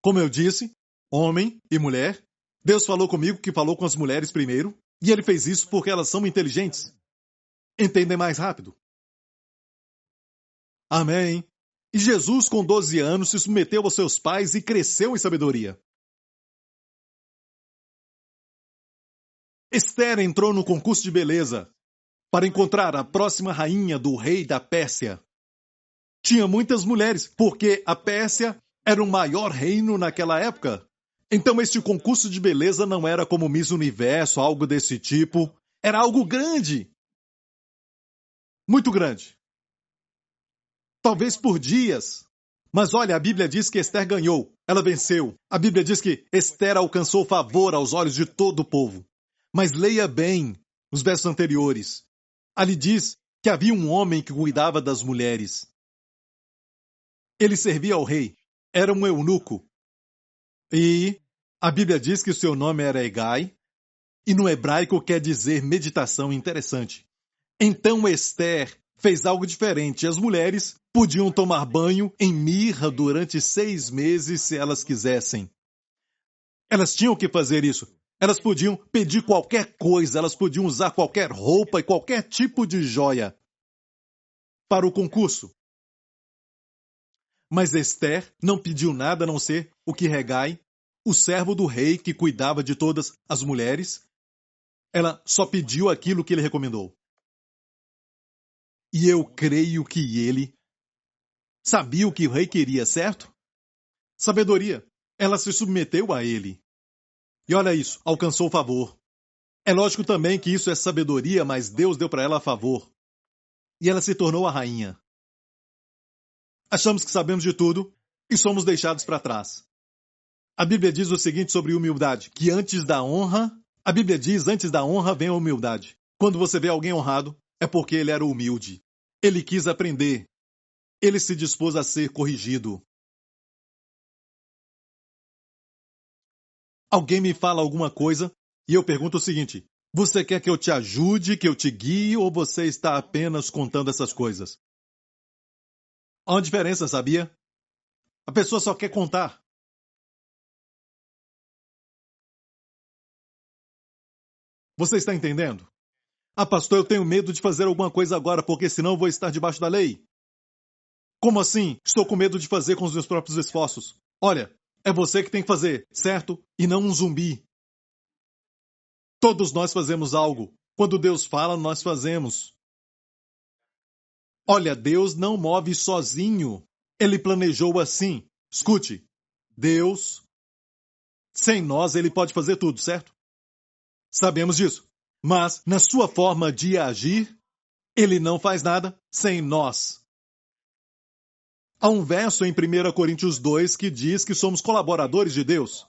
Como eu disse, homem e mulher, Deus falou comigo que falou com as mulheres primeiro, e ele fez isso porque elas são inteligentes. Entendem mais rápido. Amém. E Jesus, com 12 anos, se submeteu aos seus pais e cresceu em sabedoria. Esther entrou no concurso de beleza para encontrar a próxima rainha do rei da Pérsia. Tinha muitas mulheres, porque a Pérsia era o maior reino naquela época. Então este concurso de beleza não era como Miss Universo, algo desse tipo. Era algo grande. Muito grande. Talvez por dias. Mas olha, a Bíblia diz que Esther ganhou. Ela venceu. A Bíblia diz que Esther alcançou favor aos olhos de todo o povo. Mas leia bem os versos anteriores. Ali diz que havia um homem que cuidava das mulheres. Ele servia ao rei. Era um eunuco. E a Bíblia diz que o seu nome era Hegai. E no hebraico quer dizer meditação. Interessante. Então Esther fez algo diferente. As mulheres podiam tomar banho em mirra durante 6 meses se elas quisessem. Elas tinham que fazer isso. Elas podiam pedir qualquer coisa, elas podiam usar qualquer roupa e qualquer tipo de joia para o concurso. Mas Esther não pediu nada a não ser o que Hegai, o servo do rei que cuidava de todas as mulheres, ela só pediu aquilo que ele recomendou. E eu creio que ele sabia o que o rei queria, certo? Sabedoria. Ela se submeteu a ele. E olha isso, alcançou favor. É lógico também que isso é sabedoria, mas Deus deu para ela favor. E ela se tornou a rainha. Achamos que sabemos de tudo e somos deixados para trás. A Bíblia diz o seguinte sobre humildade, que antes da honra, a Bíblia diz, antes da honra vem a humildade. Quando você vê alguém honrado, é porque ele era humilde. Ele quis aprender. Ele se dispôs a ser corrigido. Alguém me fala alguma coisa e eu pergunto o seguinte: você quer que eu te ajude, que eu te guie, ou você está apenas contando essas coisas? Há uma diferença, sabia? A pessoa só quer contar. Você está entendendo? Ah, pastor, eu tenho medo de fazer alguma coisa agora, porque senão eu vou estar debaixo da lei. Como assim? Estou com medo de fazer com os meus próprios esforços. Olha, é você que tem que fazer, certo? E não um zumbi. Todos nós fazemos algo. Quando Deus fala, nós fazemos. Olha, Deus não move sozinho. Ele planejou assim. Escute, Deus, sem nós, ele pode fazer tudo, certo? Sabemos disso. Mas, na sua forma de agir, ele não faz nada sem nós. Há um verso em 1 Coríntios 2 que diz que somos colaboradores de Deus.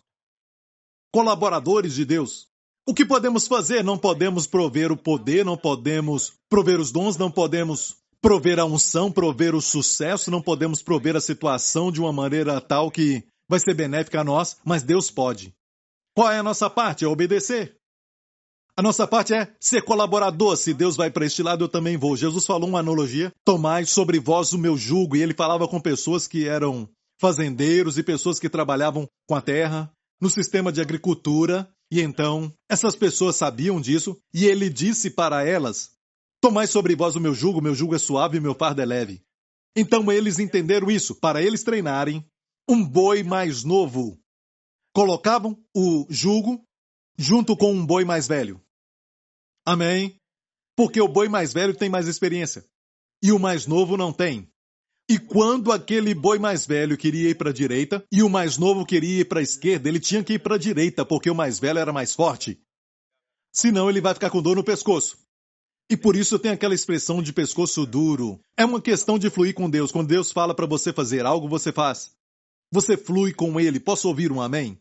Colaboradores de Deus. O que podemos fazer? Não podemos prover o poder, não podemos prover os dons, não podemos prover a unção, prover o sucesso, não podemos prover a situação de uma maneira tal que vai ser benéfica a nós, mas Deus pode. Qual é a nossa parte? É obedecer. A nossa parte é ser colaborador. Se Deus vai para este lado, eu também vou. Jesus falou uma analogia: tomai sobre vós o meu jugo. E ele falava com pessoas que eram fazendeiros e pessoas que trabalhavam com a terra, no sistema de agricultura. E então, essas pessoas sabiam disso. E ele disse para elas: tomai sobre vós o meu jugo é suave e meu fardo é leve. Então eles entenderam isso. Para eles treinarem, um boi mais novo. Colocavam o jugo junto com um boi mais velho. Amém? Porque o boi mais velho tem mais experiência. E o mais novo não tem. E quando aquele boi mais velho queria ir para a direita e o mais novo queria ir para a esquerda, ele tinha que ir para a direita, porque o mais velho era mais forte. Senão ele vai ficar com dor no pescoço. E por isso tem aquela expressão de pescoço duro. É uma questão de fluir com Deus. Quando Deus fala para você fazer algo, você faz. Você flui com Ele. Posso ouvir um amém?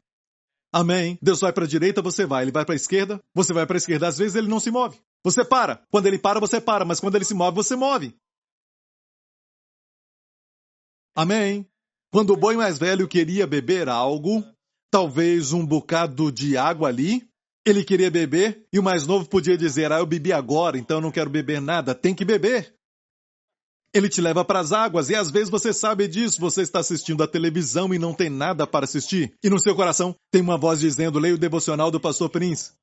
Amém. Deus vai para a direita, você vai. Ele vai para a esquerda, você vai para a esquerda. Às vezes ele não se move. Você para. Quando ele para, você para. Mas quando ele se move, você move. Amém. Quando o boi mais velho queria beber algo, talvez um bocado de água ali, ele queria beber e o mais novo podia dizer: eu bebi agora, então eu não quero beber nada. Tem que beber. Ele te leva para as águas e às vezes você sabe disso. Você está assistindo a televisão e não tem nada para assistir. E no seu coração tem uma voz dizendo: leia o devocional do pastor Prince.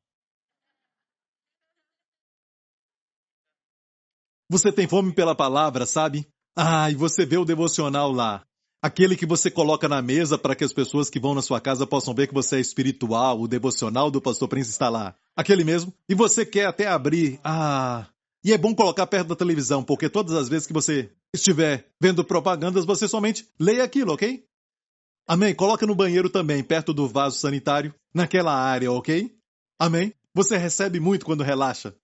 Você tem fome pela palavra, sabe? E você vê o devocional lá. Aquele que você coloca na mesa para que as pessoas que vão na sua casa possam ver que você é espiritual. O devocional do pastor Prince está lá. Aquele mesmo. E você quer até abrir. E é bom colocar perto da televisão, porque todas as vezes que você estiver vendo propagandas, você somente leia aquilo, ok? Amém? Coloca no banheiro também, perto do vaso sanitário, naquela área, ok? Amém? Você recebe muito quando relaxa.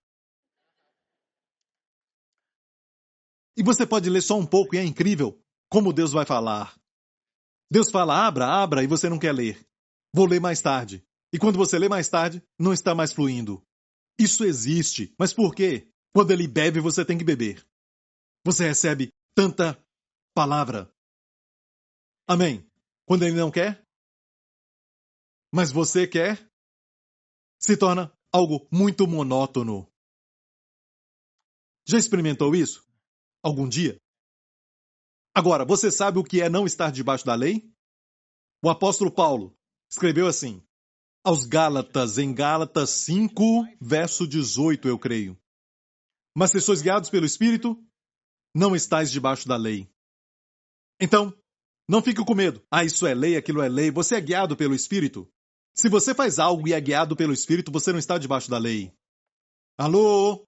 E você pode ler só um pouco e é incrível como Deus vai falar. Deus fala: abra, e você não quer ler. Vou ler mais tarde. E quando você lê mais tarde, não está mais fluindo. Isso existe. Mas por quê? Quando ele bebe, você tem que beber. Você recebe tanta palavra. Amém? Quando ele não quer, mas você quer, se torna algo muito monótono. Já experimentou isso? Algum dia? Agora, você sabe o que é não estar debaixo da lei? O apóstolo Paulo escreveu assim, aos Gálatas, em Gálatas 5, verso 18, eu creio. Mas se sois guiados pelo Espírito, não estáis debaixo da lei. Então, não fique com medo. Isso é lei, aquilo é lei. Você é guiado pelo Espírito. Se você faz algo e é guiado pelo Espírito, você não está debaixo da lei. Alô?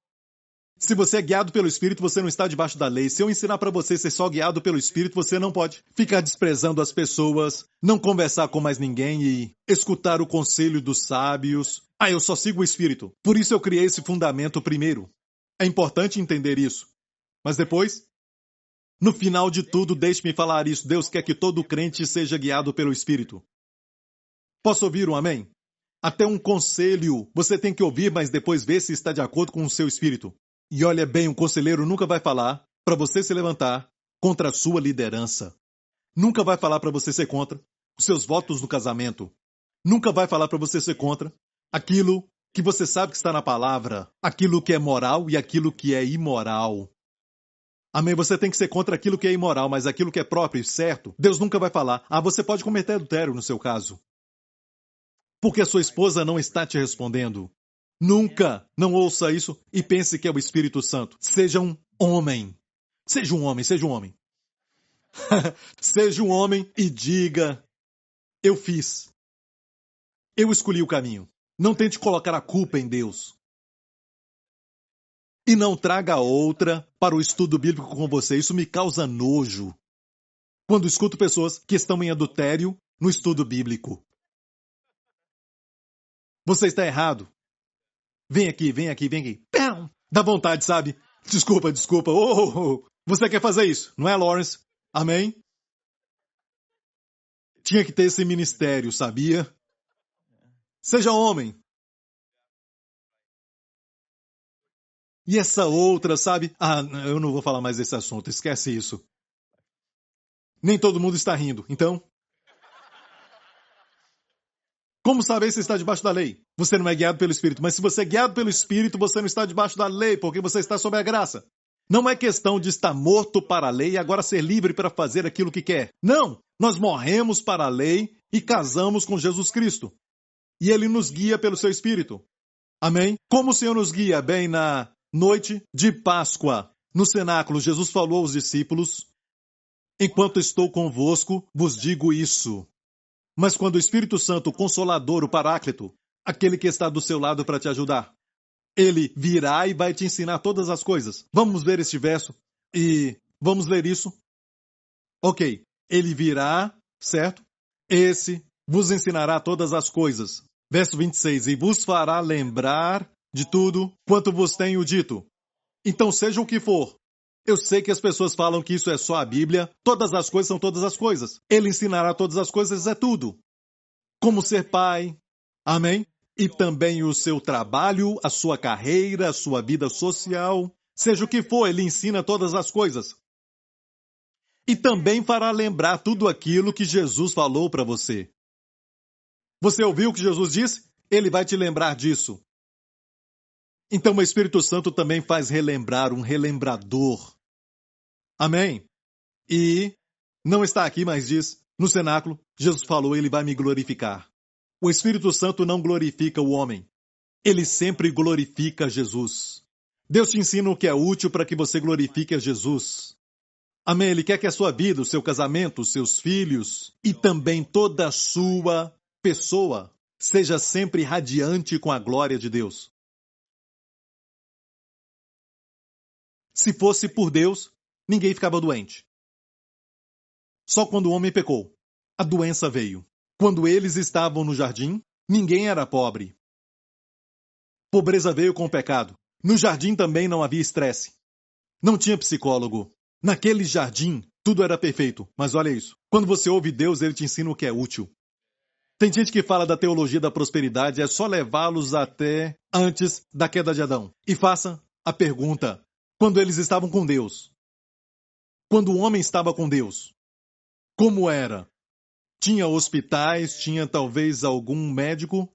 Se você é guiado pelo Espírito, você não está debaixo da lei. Se eu ensinar para você ser só guiado pelo Espírito, você não pode ficar desprezando as pessoas, não conversar com mais ninguém e escutar o conselho dos sábios. Eu só sigo o Espírito. Por isso eu criei esse fundamento primeiro. É importante entender isso. Mas depois, no final de tudo, deixe-me falar isso. Deus quer que todo crente seja guiado pelo Espírito. Posso ouvir um amém? Até um conselho você tem que ouvir, mas depois ver se está de acordo com o seu espírito. E olha bem, um conselheiro nunca vai falar para você se levantar contra a sua liderança. Nunca vai falar para você ser contra os seus votos no casamento. Nunca vai falar para você ser contra aquilo que você sabe que está na palavra, aquilo que é moral e aquilo que é imoral. Amém? Você tem que ser contra aquilo que é imoral, mas aquilo que é próprio e certo, Deus nunca vai falar. Você pode cometer adultério no seu caso. Porque a sua esposa não está te respondendo. Nunca não ouça isso e pense que é o Espírito Santo. Seja um homem. Seja um homem, seja um homem. Seja um homem e diga: eu fiz. Eu escolhi o caminho. Não tente colocar a culpa em Deus. E não traga outra para o estudo bíblico com você. Isso me causa nojo. Quando escuto pessoas que estão em adultério no estudo bíblico. Você está errado. Vem aqui, vem aqui, vem aqui. Pão! Dá vontade, sabe? Desculpa. Você quer fazer isso, não é, Lawrence? Amém? Tinha que ter esse ministério, sabia? Seja homem. E essa outra, sabe? Eu não vou falar mais desse assunto, esquece isso. Nem todo mundo está rindo, então... Como saber se está debaixo da lei? Você não é guiado pelo Espírito, mas se você é guiado pelo Espírito, você não está debaixo da lei, porque você está sob a graça. Não é questão de estar morto para a lei e agora ser livre para fazer aquilo que quer. Não! Nós morremos para a lei e casamos com Jesus Cristo. E Ele nos guia pelo seu Espírito. Amém? Como o Senhor nos guia? Bem, na noite de Páscoa, no cenáculo, Jesus falou aos discípulos: enquanto estou convosco, vos digo isso. Mas quando o Espírito Santo, o Consolador, o Paráclito, aquele que está do seu lado para te ajudar, ele virá e vai te ensinar todas as coisas. Vamos ver este verso e vamos ler isso? Ok. Ele virá, certo? Esse vos ensinará todas as coisas. Verso 26. E vos fará lembrar de tudo quanto vos tenho dito. Então, seja o que for. Eu sei que as pessoas falam que isso é só a Bíblia. Todas as coisas são todas as coisas. Ele ensinará todas as coisas, é tudo. Como ser pai. Amém? E também o seu trabalho, a sua carreira, a sua vida social. Seja o que for, ele ensina todas as coisas. E também fará lembrar tudo aquilo que Jesus falou para você. Você ouviu o que Jesus disse? Ele vai te lembrar disso. Então o Espírito Santo também faz relembrar, um relembrador. Amém? E não está aqui, mas diz, no cenáculo, Jesus falou, ele vai me glorificar. O Espírito Santo não glorifica o homem. Ele sempre glorifica Jesus. Deus te ensina o que é útil para que você glorifique a Jesus. Amém? Ele quer que a sua vida, o seu casamento, os seus filhos e também toda a sua pessoa seja sempre radiante com a glória de Deus. Se fosse por Deus, ninguém ficava doente. Só quando o homem pecou, a doença veio. Quando eles estavam no jardim, ninguém era pobre. Pobreza veio com o pecado. No jardim também não havia estresse. Não tinha psicólogo. Naquele jardim, tudo era perfeito. Mas olha isso. Quando você ouve Deus, ele te ensina o que é útil. Tem gente que fala da teologia da prosperidade, é só levá-los até antes da queda de Adão. E faça a pergunta. Quando eles estavam com Deus, quando o homem estava com Deus, como era? Tinha hospitais, tinha talvez algum médico?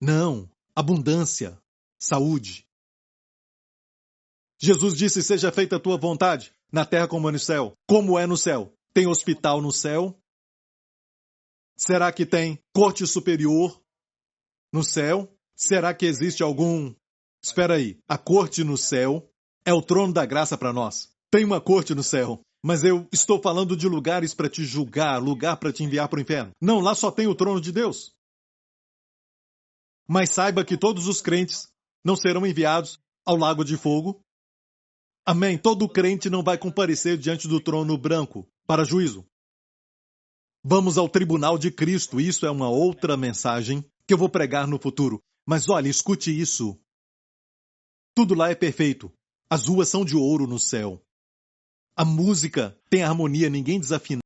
Não, abundância, saúde. Jesus disse, seja feita a tua vontade, na terra como é no céu. Como é no céu? Tem hospital no céu? Será que tem corte superior no céu? Será que existe algum... Espera aí, a corte no céu é o trono da graça para nós. Tem uma corte no céu, mas eu estou falando de lugares para te julgar, lugar para te enviar para o inferno. Não, lá só tem o trono de Deus. Mas saiba que todos os crentes não serão enviados ao lago de fogo. Amém? Todo crente não vai comparecer diante do trono branco para juízo. Vamos ao tribunal de Cristo. Isso é uma outra mensagem que eu vou pregar no futuro. Mas olha, escute isso. Tudo lá é perfeito. As ruas são de ouro no céu. A música tem harmonia, ninguém desafina.